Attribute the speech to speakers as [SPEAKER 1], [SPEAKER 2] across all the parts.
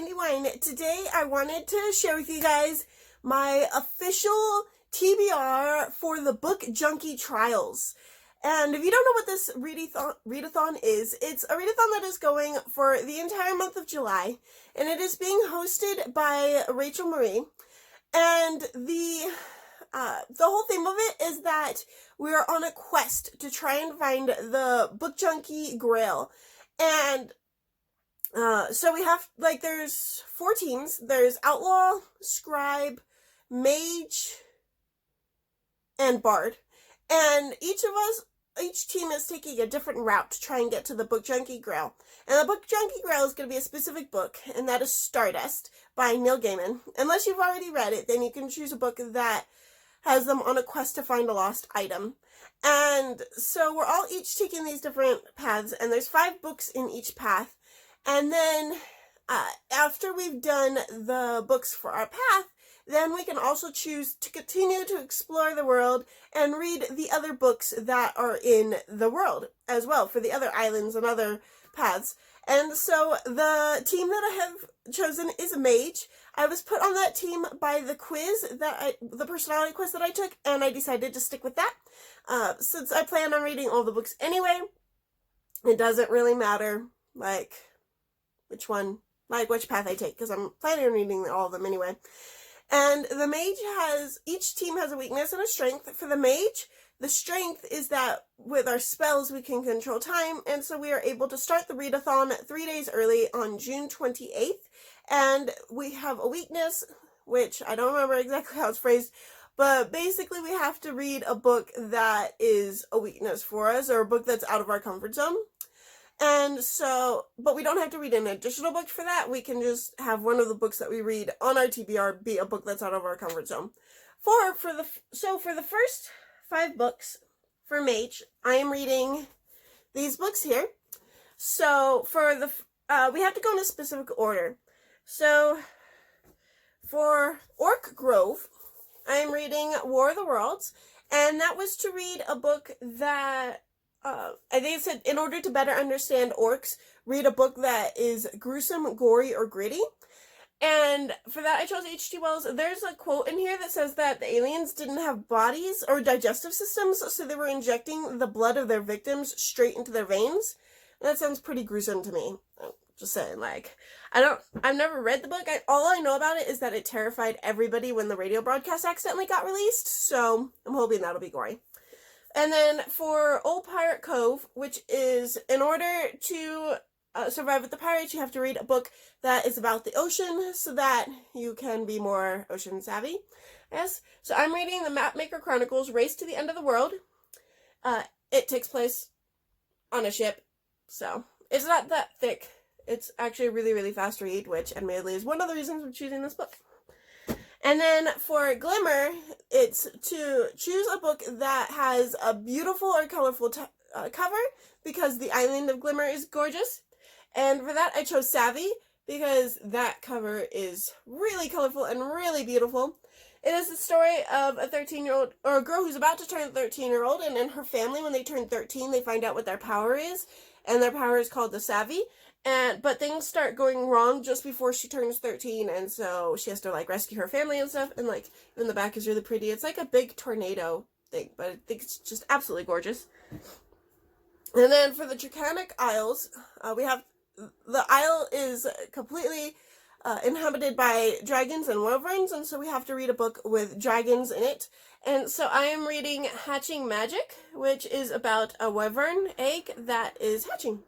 [SPEAKER 1] Candy Wine. Today I wanted to share with you guys my official TBR for the Book Junkie Trials. And if you don't know what this readathon is, it's a readathon that is going for the entire month of July, and it is being hosted by Rachel Marie. And the whole theme of it is that we are on a quest to try and find the Book Junkie Grail. And so we have, there's 4 teams. There's Outlaw, Scribe, Mage, and Bard. And each team is taking a different route to try and get to the Book Junkie Grail. And the Book Junkie Grail is going to be a specific book, and that is Stardust by Neil Gaiman. Unless you've already read it, then you can choose a book that has them on a quest to find a lost item. And so we're all each taking these different paths, and there's 5 books in each path. And then after we've done the books for our path, then we can also choose to continue to explore the world and read the other books that are in the world as well for the other islands and other paths. And so the team that I have chosen is a mage. I was put on that team by the the personality quiz that I took, and I decided to stick with that. Since I plan on reading all the books anyway, it doesn't really matter, which path I take, because I'm planning on reading all of them anyway. And the mage each team has a weakness and a strength. For the mage, the strength is that with our spells we can control time, and so we are able to start the readathon 3 days early on June 28th. And we have a weakness, which I don't remember exactly how it's phrased, but basically we have to read a book that is a weakness for us, or a book that's out of our comfort zone. And so, but we don't have to read an additional book for that. We can just have one of the books that we read on our TBR be a book that's out of our comfort zone. For the first 5 books for Mage, I am reading these books here. So we have to go in a specific order. So for Orc Grove, I am reading War of the Worlds, and that was to read a book that I think it said, in order to better understand orcs, read a book that is gruesome, gory, or gritty. And for that, I chose H.G. Wells. There's a quote in here that says that the aliens didn't have bodies or digestive systems, so they were injecting the blood of their victims straight into their veins. And that sounds pretty gruesome to me. Just saying, I've never read the book. All I know about it is that it terrified everybody when the radio broadcast accidentally got released, so I'm hoping that'll be gory. And then for Old Pirate Cove, which is, in order to survive with the pirates, you have to read a book that is about the ocean so that you can be more ocean savvy. Yes. So I'm reading the Mapmaker Chronicles, Race to the End of the World. It takes place on a ship, so it's not that thick. It's actually a really, really fast read, which admittedly is one of the reasons I'm choosing this book. And then for Glimmer, it's to choose a book that has a beautiful or colorful cover, because the island of Glimmer is gorgeous. And for that, I chose Savvy, because that cover is really colorful and really beautiful. It is the story of a 13-year-old, or a girl who's about to turn 13-year-old, and in her family, when they turn 13, they find out what their power is, and their power is called the Savvy. But things start going wrong just before she turns 13, and so she has to, rescue her family and stuff, and, even the back is really pretty. It's like a big tornado thing, but I think it's just absolutely gorgeous. And then for the Draconic Isles, we have, the isle is completely inhabited by dragons and wyverns, and so we have to read a book with dragons in it. And so I am reading Hatching Magic, which is about a wyvern egg that is hatching.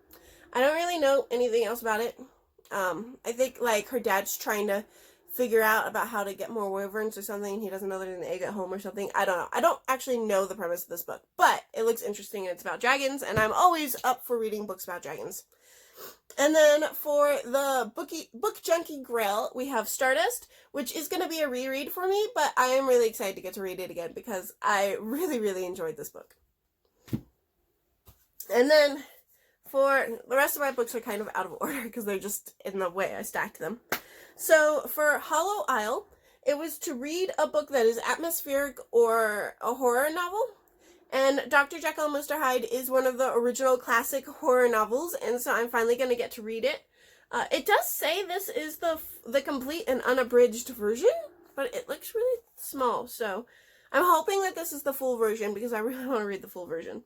[SPEAKER 1] I don't really know anything else about it. I think, her dad's trying to figure out about how to get more wyverns or something. He doesn't know there's an egg at home or something. I don't know. I don't actually know the premise of this book, but it looks interesting, and it's about dragons, and I'm always up for reading books about dragons. And then for the Book Junkie Grail, we have Stardust, which is going to be a reread for me, but I am really excited to get to read it again, because I really, really enjoyed this book. And then for the rest of my books are kind of out of order because they're just in the way I stacked them. So for Hollow Isle, it was to read a book that is atmospheric or a horror novel. And Dr. Jekyll and Mr. Hyde is one of the original classic horror novels, and so I'm finally going to get to read it. It does say this is the complete and unabridged version, but it looks really small, so I'm hoping that this is the full version because I really want to read the full version.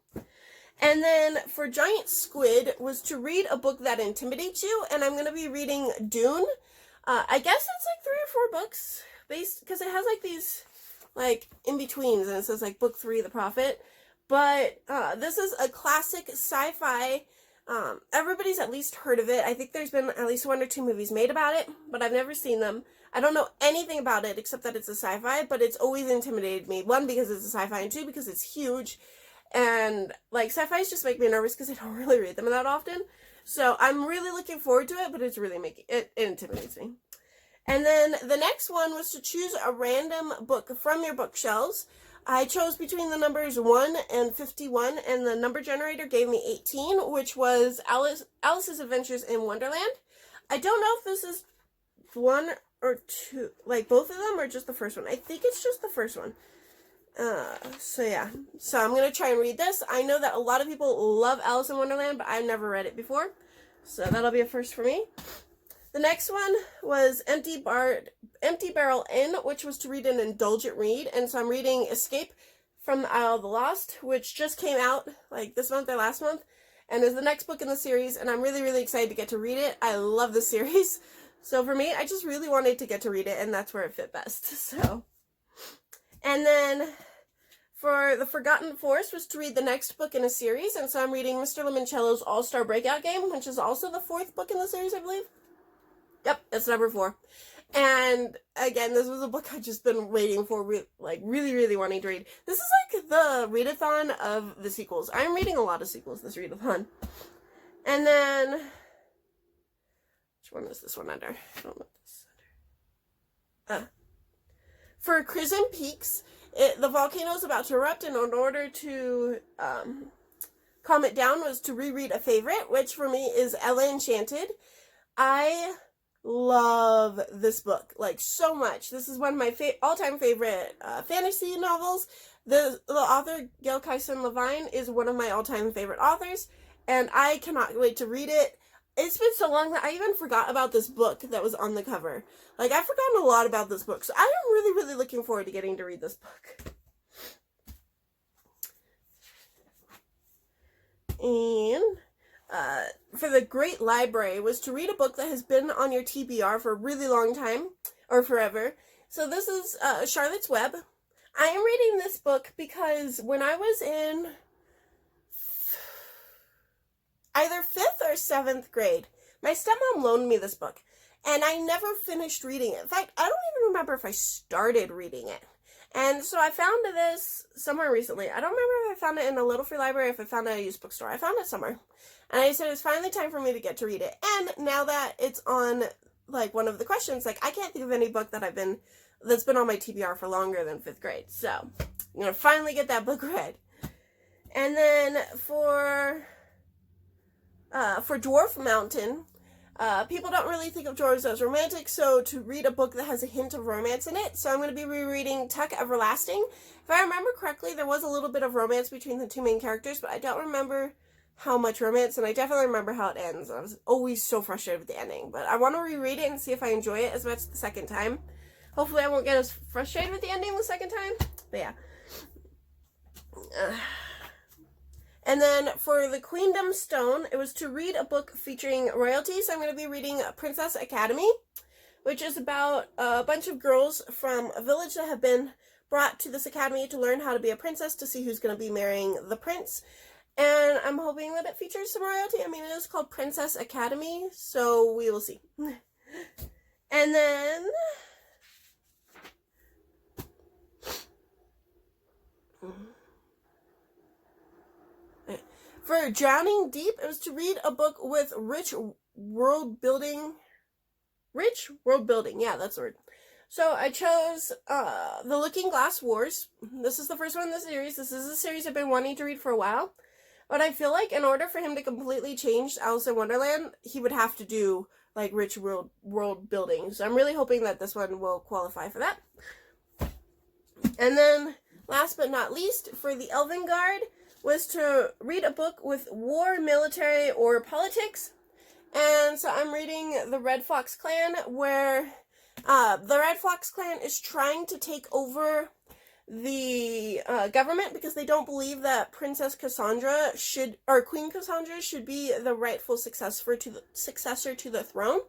[SPEAKER 1] And then for Giant Squid was to read a book that intimidates you, and I'm going to be reading Dune. I guess it's like 3 or 4 books, based because it has like these like in-betweens, and it says like book 3, The Prophet. But this is a classic sci-fi. Everybody's at least heard of it. I think there's been at least 1 or 2 movies made about it, but I've never seen them. I don't know anything about it except that it's a sci-fi, but it's always intimidated me. 1, because it's a sci-fi, and 2, because it's huge. And like sci-fis just make me nervous because I don't really read them that often. So I'm really looking forward to it, but it's really it intimidates me. And then the next one was to choose a random book from your bookshelves. I chose between the numbers 1 and 51, and the number generator gave me 18, which was Alice's Adventures in Wonderland. I don't know if this is 1 or 2, like both of them, or just the first one. I think it's just the first one. So yeah. So I'm going to try and read this. I know that a lot of people love Alice in Wonderland, but I've never read it before. So that'll be a first for me. The next one was Empty Barrel Inn, which was to read an indulgent read. And so I'm reading Escape from the Isle of the Lost, which just came out like this month or last month, and is the next book in the series. And I'm really, really excited to get to read it. I love the series. So for me, I just really wanted to get to read it, and that's where it fit best. So, and then for The Forgotten Forest was to read the next book in a series. And so I'm reading Mr. Limoncello's All-Star Breakout Game, which is also the 4th book in the series, I believe. Yep, that's number 4. And again, this was a book I've just been waiting for, really, really wanting to read. This is like the readathon of the sequels. I'm reading a lot of sequels this readathon. And then, which one is this one under? I don't know what this is under. For Crimson Peaks, the volcano is about to erupt, and in order to calm it down was to reread a favorite, which for me is Ella Enchanted. I love this book, like, so much. This is one of my all-time favorite fantasy novels. The author, Gail Kyson Levine, is one of my all-time favorite authors, and I cannot wait to read it. It's been so long that I even forgot about this book that was on the cover. Like, I've forgotten a lot about this book, so I am really, really looking forward to getting to read this book. And for the Great Library was to read a book that has been on your TBR for a really long time, or forever. So this is Charlotte's Web. I am reading this book because when I was in either 5th or 7th grade, my stepmom loaned me this book, and I never finished reading it. In fact, I don't even remember if I started reading it. And so I found this somewhere recently. I don't remember if I found it in a Little Free Library or if I found it at a used bookstore. I found it somewhere. And I said it's finally time for me to get to read it. And now that it's on, like, one of the questions, like, I can't think of any book that that's been on my TBR for longer than 5th grade. So I'm going to finally get that book read. And then for Dwarf Mountain, people don't really think of dwarves as romantic, so to read a book that has a hint of romance in it. So I'm going to be rereading Tuck Everlasting. If I remember correctly, there was a little bit of romance between the 2 main characters, but I don't remember how much romance, and I definitely remember how it ends. I was always so frustrated with the ending, but I want to reread it and see if I enjoy it as much the second time. Hopefully I won't get as frustrated with the ending the second time, but yeah. And then for the Queendom Stone, it was to read a book featuring royalty. So I'm going to be reading Princess Academy, which is about a bunch of girls from a village that have been brought to this academy to learn how to be a princess, to see who's going to be marrying the prince. And I'm hoping that it features some royalty. I mean, it is called Princess Academy, so we will see. And then for Drowning Deep, it was to read a book with rich world building. Yeah, that's the word. So I chose The Looking Glass Wars. This is the first one in the series. This is a series I've been wanting to read for a while. But I feel like in order for him to completely change Alice in Wonderland, he would have to do, like, rich world building. So I'm really hoping that this one will qualify for that. And then, last but not least, for the Elven Guard, was to read a book with war, military, or politics. And so I'm reading the Red Fox Clan, where the Red Fox Clan is trying to take over the government because they don't believe that Princess Cassandra should, or Queen Cassandra should be the rightful successor to the throne.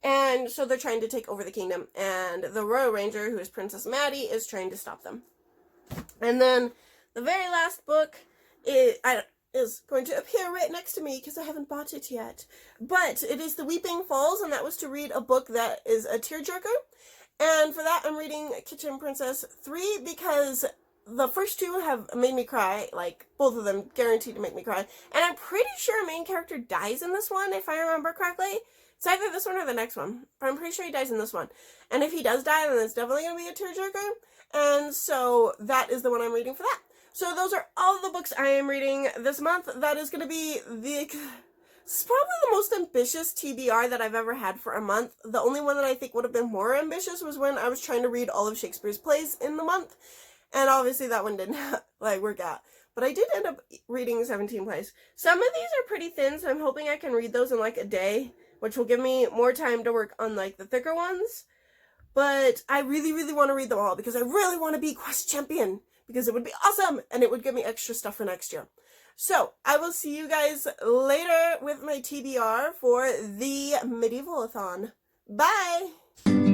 [SPEAKER 1] And so they're trying to take over the kingdom, and the Royal Ranger, who is Princess Maddie, is trying to stop them. And then the very last book is going to appear right next to me because I haven't bought it yet. But it is The Weeping Falls, and that was to read a book that is a tearjerker. And for that, I'm reading Kitchen Princess 3 because the first two have made me cry. Like, both of them guaranteed to make me cry. And I'm pretty sure a main character dies in this one, if I remember correctly. It's either this one or the next one, but I'm pretty sure he dies in this one. And if he does die, then it's definitely going to be a tearjerker. And so that is the one I'm reading for that. So those are all the books I am reading this month. That is going to be it's probably the most ambitious TBR that I've ever had for a month. The only one that I think would have been more ambitious was when I was trying to read all of Shakespeare's plays in the month. And obviously that one didn't work out. But I did end up reading 17 plays. Some of these are pretty thin, so I'm hoping I can read those in a day, which will give me more time to work on the thicker ones. But I really, really want to read them all because I really want to be Quest Champion because it would be awesome and it would give me extra stuff for next year. So I will see you guys later with my TBR for the Medievalathon. Bye!